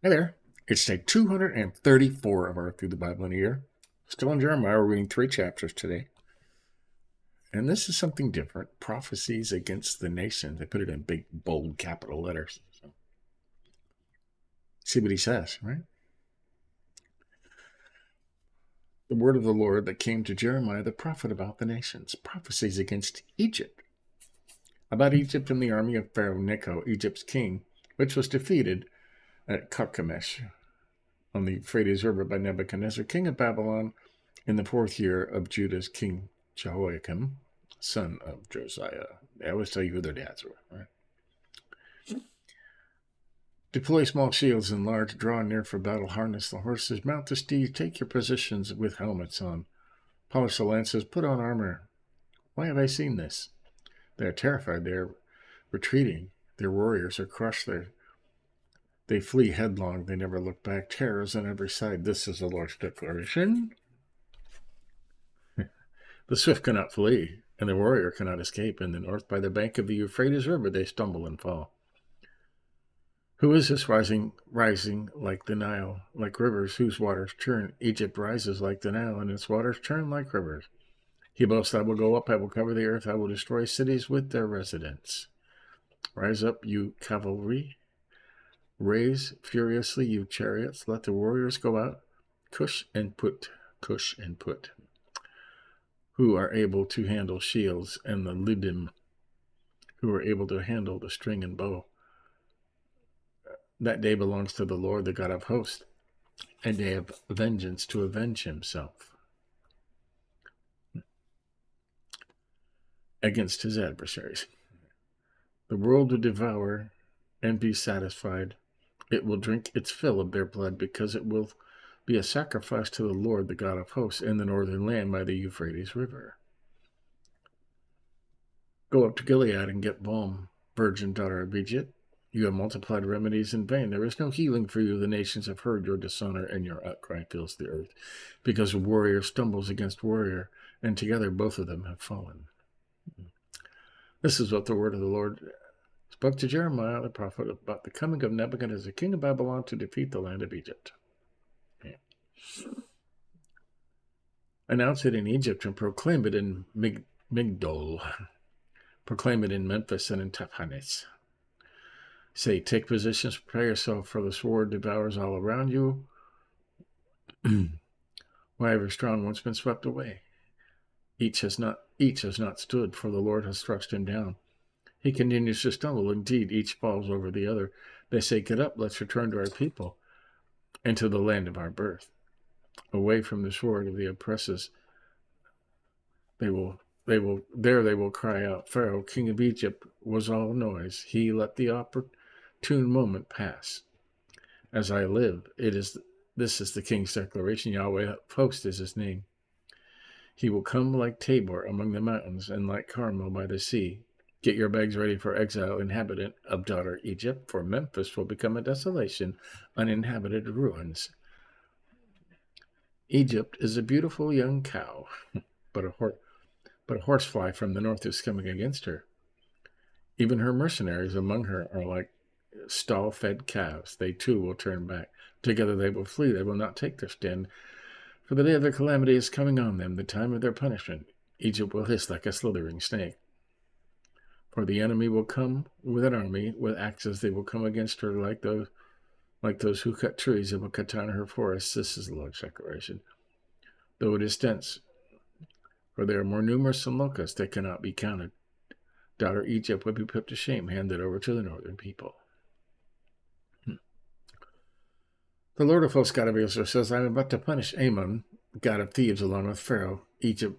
Hey there. It's day 234 of our Through the Bible in a Year. Still in Jeremiah, we're reading 3 chapters today. And this is something different. Prophecies against the nations. They put it in big, bold, capital letters. So, see what he says, right? The word of the Lord that came to Jeremiah the prophet about the nations. Prophecies against Egypt. About Egypt and the army of Pharaoh Necho, Egypt's king, which was defeated at Carchemish on the Euphrates River by Nebuchadnezzar, king of Babylon, in the 4th year of Judah's king Jehoiakim, son of Josiah. They always tell you who their dads were, right? Deploy small shields and large, draw near for battle, harness the horses, mount the steeds, take your positions with helmets on, polish the lances, put on armor. Why have I seen this? They are terrified, they are retreating, their warriors are crushed, they flee headlong, they never look back, terrors on every side. This is the Lord's declaration. The swift cannot flee, and the warrior cannot escape. In the north, by the bank of the Euphrates River, they stumble and fall. Who is this rising like the Nile, like rivers whose waters churn? Egypt rises like the Nile, and its waters churn like rivers. He boasts, I will go up, I will cover the earth, I will destroy cities with their residents. Rise up, you cavalry. Raise furiously, you chariots. Let the warriors go out. Cush and put. Who are able to handle shields, and the lidim, who are able to handle the string and bow. That day belongs to the Lord, the God of hosts, a day of vengeance to avenge himself against his adversaries. The world will devour and be satisfied. It will drink its fill of their blood, because it will be a sacrifice to the Lord, the God of hosts, in the northern land by the Euphrates River. Go up to Gilead and get balm, virgin daughter of Egypt. You have multiplied remedies in vain. There is no healing for you. The nations have heard your dishonor, and your outcry fills the earth, because a warrior stumbles against warrior, and together both of them have fallen. This is what the word of the Lord spoke to Jeremiah the prophet about the coming of Nebuchadnezzar, king of Babylon, to defeat the land of Egypt. Announce it in Egypt and proclaim it in Migdol. Proclaim it in Memphis and in Tahpanhes. Say, take positions, prepare yourself, for the sword devours all around you. Why have your strong ones been swept away? Each has not stood, for the Lord has thrust him down. He continues to stumble. Indeed, each falls over the other. They say, get up, let's return to our people and to the land of our birth. Away from the sword of the oppressors, they will cry out. Pharaoh, king of Egypt, was all noise. He let the opportune moment pass. As I live, this is the king's declaration. Yahweh of hosts is his name. He will come like Tabor among the mountains, and like Carmel by the sea. Get your bags ready for exile, inhabitant of daughter Egypt, for Memphis will become a desolation, uninhabited ruins. Egypt is a beautiful young cow, but a horsefly from the north is coming against her. Even her mercenaries among her are like stall-fed calves. They too will turn back. Together they will flee. They will not take their stand, for the day of their calamity is coming on them, the time of their punishment. Egypt will hiss like a slithering snake. For the enemy will come with an army, with axes. They will come against her like those who cut trees. They will cut down her forests. This is the Lord's declaration. Though it is dense, for they are more numerous than locusts, they cannot be counted. Daughter Egypt will be put to shame, handed over to the northern people. The Lord of hosts, God of Israel, says, I am about to punish Ammon, god of thieves, along with Pharaoh, Egypt,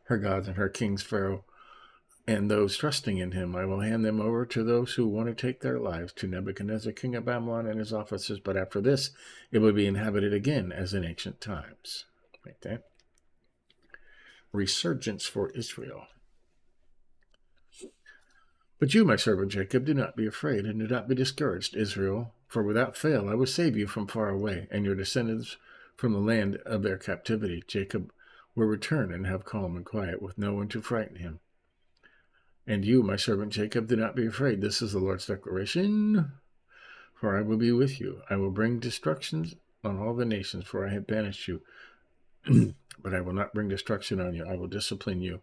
her gods, and her kings, Pharaoh, and those trusting in him. I will hand them over to those who want to take their lives, to Nebuchadnezzar, king of Babylon, and his officers. But after this, it will be inhabited again, as in ancient times. Like that. Resurgence for Israel. But you, my servant Jacob, do not be afraid, and do not be discouraged, Israel, for without fail I will save you from far away, and your descendants from the land of their captivity. Jacob will return and have calm and quiet, with no one to frighten him. And you, my servant Jacob, do not be afraid. This is the Lord's declaration. for I will be with you. I will bring destructions on all the nations, for I have banished you. But I will not bring destruction on you. I will discipline you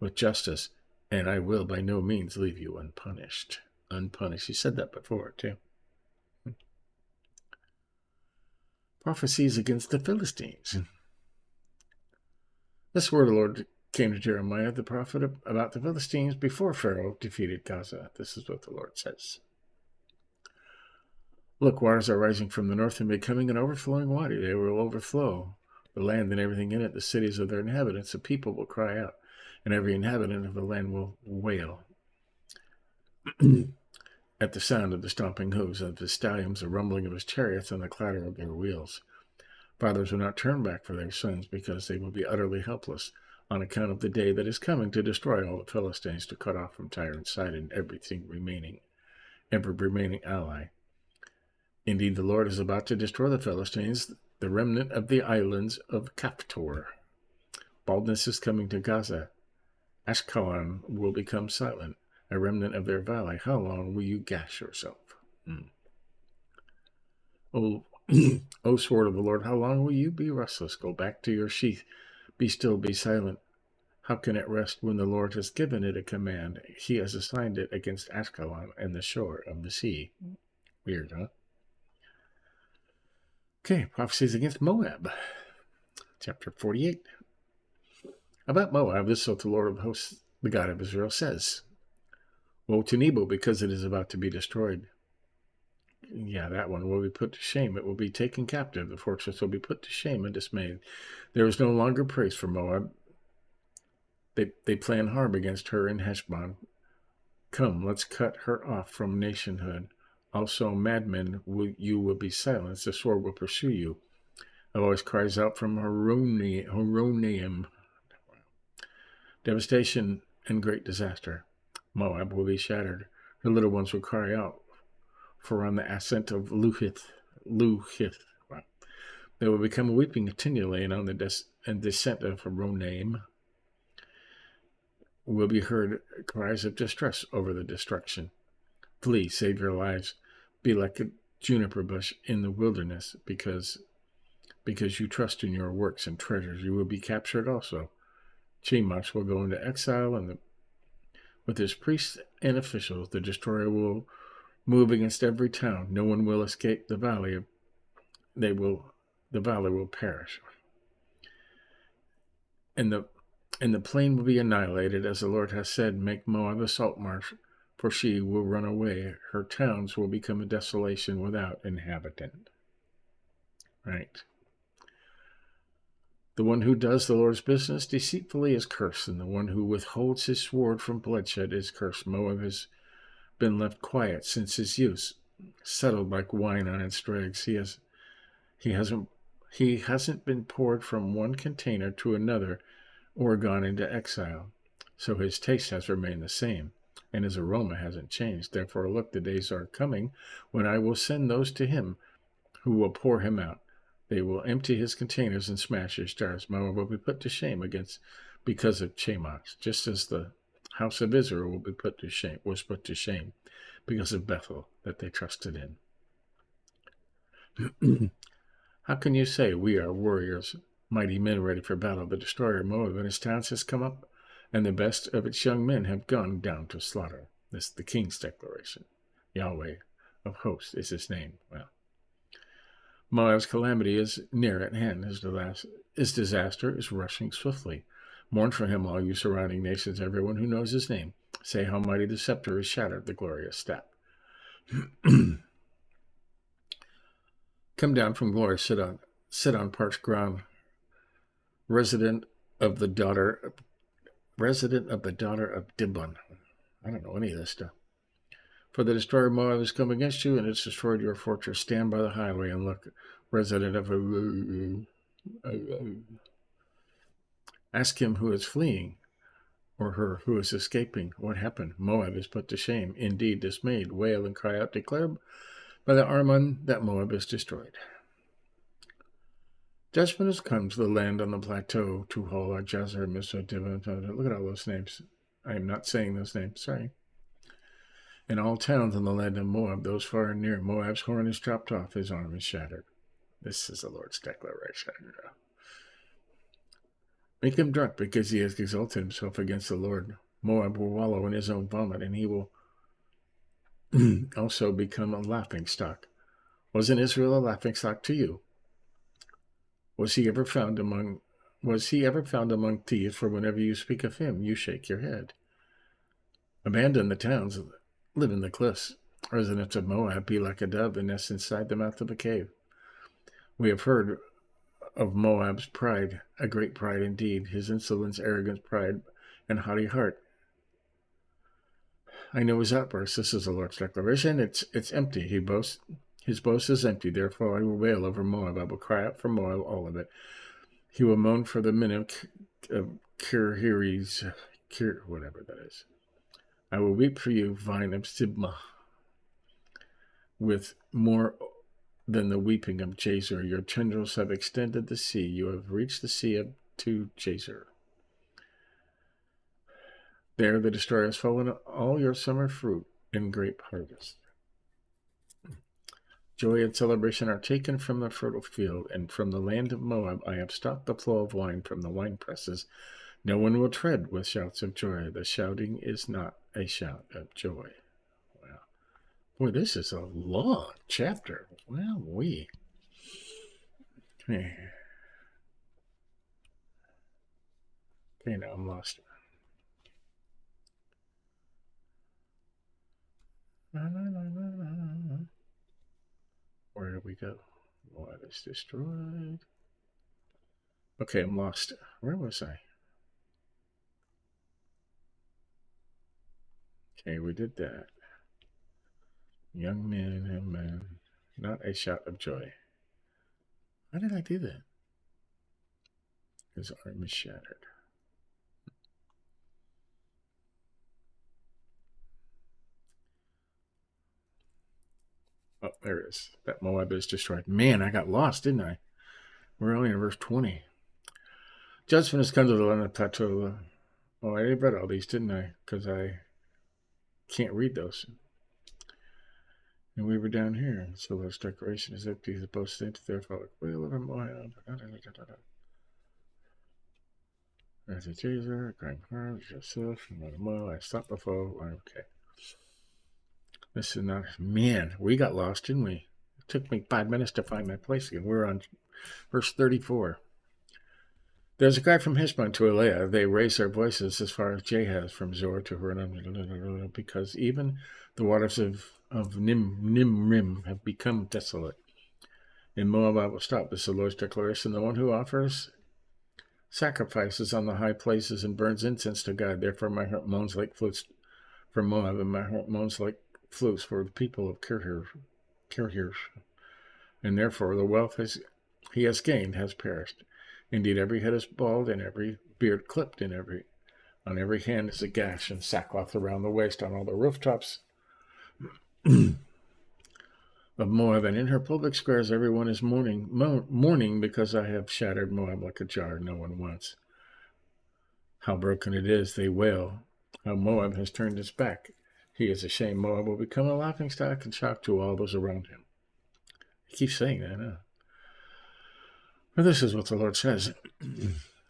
with justice, and I will by no means leave you unpunished. Unpunished. He said that before, too. Prophecies against the Philistines. This word of the Lord came to Jeremiah, the prophet, about the Philistines before Pharaoh defeated Gaza. This is what the Lord says. Look, waters are rising from the north and becoming an overflowing water. They will overflow the land and everything in it, the cities of their inhabitants. The people will cry out, and every inhabitant of the land will wail at the sound of the stomping hooves of the stallions, the rumbling of his chariots, and the clatter of their wheels. Fathers will not turn back for their sons, because they will be utterly helpless on account of the day that is coming to destroy all the Philistines, to cut off from Tyre and Sidon every remaining ally. Indeed, the Lord is about to destroy the Philistines, the remnant of the islands of Caphtor. Baldness is coming to Gaza. Ashkelon will become silent, a remnant of their valley. How long will you gash yourself? O sword of the Lord, how long will you be restless? Go back to your sheath. Be still, be silent. How can it rest when the Lord has given it a command? He has assigned it against Ashkelon and the shore of the sea. Weird, huh? Okay, prophecies against Moab. Chapter 48. About Moab, this is what the Lord of hosts, the God of Israel, says. Woe to Nebo, because it is about to be destroyed. Yeah, that one will be put to shame. It will be taken captive. The fortress will be put to shame and dismayed. There is no longer praise for Moab. They plan harm against her in Heshbon. Come, let's cut her off from nationhood. Also, madmen, you will be silenced. The sword will pursue you. A voice cries out from Horonaim. Devastation and great disaster. Moab will be shattered. Her little ones will cry out. For on the ascent of Luhith, they will become weeping continually, and on the descent of Horonaim will be heard cries of distress over the destruction. Flee, save your lives. Be like a juniper bush in the wilderness, because you trust in your works and treasures. You will be captured also. Chemosh will go into exile, and with his priests and officials, the destroyer will move against every town. No one will escape the valley. The valley will perish. And the plain will be annihilated, as the Lord has said. Make Moab a salt marsh, for she will run away. Her towns will become a desolation without inhabitant. Right. The one who does the Lord's business deceitfully is cursed, and the one who withholds his sword from bloodshed is cursed. Moab has been left quiet since his youth, settled like wine on its dregs. He hasn't been poured from one container to another or gone into exile. So his taste has remained the same, and his aroma hasn't changed. Therefore, look, the days are coming when I will send those to him who will pour him out. They will empty his containers and smash his jars. Moab will be put to shame because of Chemosh, just as the house of Israel was put to shame because of Bethel that they trusted in. How can you say, we are warriors, mighty men ready for battle? The destroyer of Moab and his towns has come up, and the best of its young men have gone down to slaughter. This is the king's declaration. Yahweh of hosts is his name. Well, Moab's calamity is near at hand. His disaster is rushing swiftly. Mourn for him, all you surrounding nations, everyone who knows his name. Say how mighty the scepter is shattered, the glorious staff. Come down from glory, sit on parched ground, resident of the daughter of Dibon. I don't know any of this stuff. For the destroyer of Moab has come against you, and it's destroyed your fortress. Stand by the highway and look, resident of ask him who is fleeing, or her who is escaping. What happened? Moab is put to shame, indeed dismayed. Wail and cry out, declare by the Arnon that Moab is destroyed. Judgment has come to the land on the plateau, Tuhal, Jazer, Mizah, Divon. Look at all those names. I am not saying those names, sorry. In all towns in the land of Moab, those far and near, Moab's horn is chopped off, his arm is shattered. This is the Lord's declaration. Make him drunk because he has exalted himself against the Lord. Moab will wallow in his own vomit, and he will also become a laughingstock. Wasn't Israel a laughingstock to you? Was he ever found among thieves? For whenever you speak of him, you shake your head. Abandon the towns, live in the cliffs. Residents of Moab, be like a dove and nest inside the mouth of a cave. We have heard of Moab's pride, a great pride indeed, his insolence, arrogance, pride, and haughty heart. I know his outburst. This is the Lord's declaration. It's empty. His boast is empty. Therefore I will wail over Moab. I will cry out for Moab, all of it. He will moan for the men of Kirhiris, whatever that is. I will weep for you, vine of Sibmah, with more than the weeping of Jazer. Your tendrils have extended the sea. You have reached the sea to Jazer. There the destroyer has fallen all your summer fruit and grape harvest. Joy and celebration are taken from the fertile field, and from the land of Moab I have stopped the flow of wine from the wine presses. No one will tread with shouts of joy. The shouting is not a shout of joy. Wow. Boy, this is a long chapter. Wow, Okay, now I'm lost. Where did we go? What is destroyed? Okay, I'm lost. Where was I? Okay, we did that. Young men and men, not a shout of joy. How did I do that? His arm is shattered. Oh, there it is. That Moab is destroyed. Man, I got lost, didn't I? We're only in verse 20. Judgment has come to the land of plateau. Oh, I read all these, didn't I? Because I can't read those. And we were down here. So Lord's declaration is empty. He's both sent therefore will over Moab. There's a Jazer, crying hard, Joseph, Moab. I stopped before. Okay. This is not, man, we got lost, didn't we? It took me 5 minutes to find my place again. We're on verse 34. There's a cry from Heshbon to Eliah. They raise their voices as far as Jahaz, from Zor to Horonaim, because even the waters of Nimrim have become desolate. In Moab I will stop. This is the Lord's declaration. The one who offers sacrifices on the high places and burns incense to God. Therefore my heart moans like flutes for Moab, and my heart moans like flutes for the people of Kirhirs. And therefore the wealth he has gained has perished. Indeed, every head is bald, and every beard clipped, and on every hand is a gash, and sackcloth around the waist on all the rooftops of Moab. And in her public squares everyone is mourning because I have shattered Moab like a jar no one wants. How broken it is, they wail. How Moab has turned its back. He is ashamed. Moab will become a laughingstock and shock to all those around him. He keeps saying that, huh? Well, this is what the Lord says.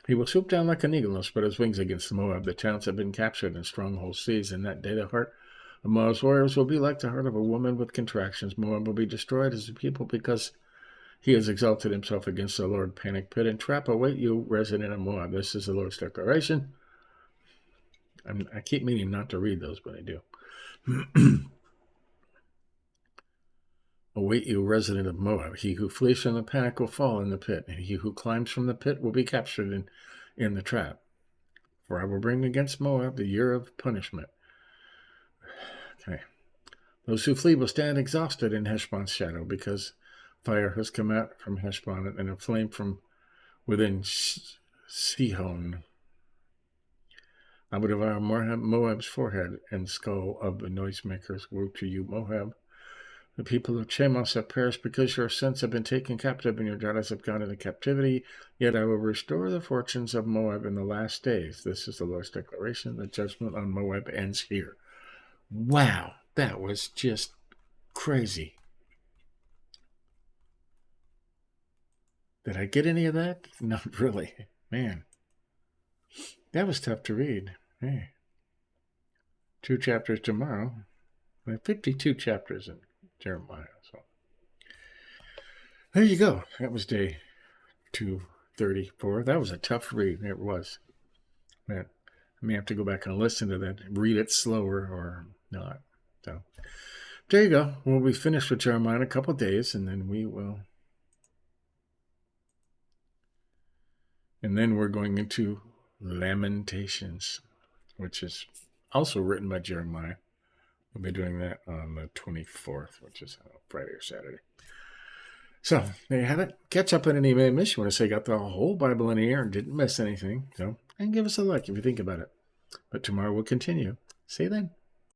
He will swoop down like an eagle and spread his wings against Moab. The towns have been captured and strongholds seized. In that day the heart of Moab's warriors will be like the heart of a woman with contractions. Moab will be destroyed as a people because he has exalted himself against the Lord. Panic, pit, and trap await you, resident of Moab. This is the Lord's declaration. I keep meaning not to read those, but I do. Await you, resident of Moab. He who flees from the panic will fall in the pit, and he who climbs from the pit will be captured in the trap. For I will bring against Moab the year of punishment. Okay. Those who flee will stand exhausted in Heshbon's shadow, because fire has come out from Heshbon and a flame from within Sihon. I will devour Moab's forehead and skull of the noisemakers. Woe to you, Moab. The people of Chemos have perished because your sons have been taken captive and your daughters have gone into captivity. Yet I will restore the fortunes of Moab in the last days. This is the Lord's declaration. The judgment on Moab ends here. Wow. That was just crazy. Did I get any of that? Not really. Man, that was tough to read. Hey, 2 chapters tomorrow. We have 52 chapters in Jeremiah. So there you go. That was day 234. That was a tough read. It was. Man, I may have to go back and listen to that, read it slower or not. So there you go. We'll be finished with Jeremiah in a couple of days, and then we will. And then we're going into Lamentations, which is also written by Jeremiah. We'll be doing that on the 24th, which is Friday or Saturday. So there you have it. Catch up on any you miss. You want to say got the whole Bible in here and didn't miss anything. So, and give us a like if you think about it. But tomorrow we'll continue. See you then.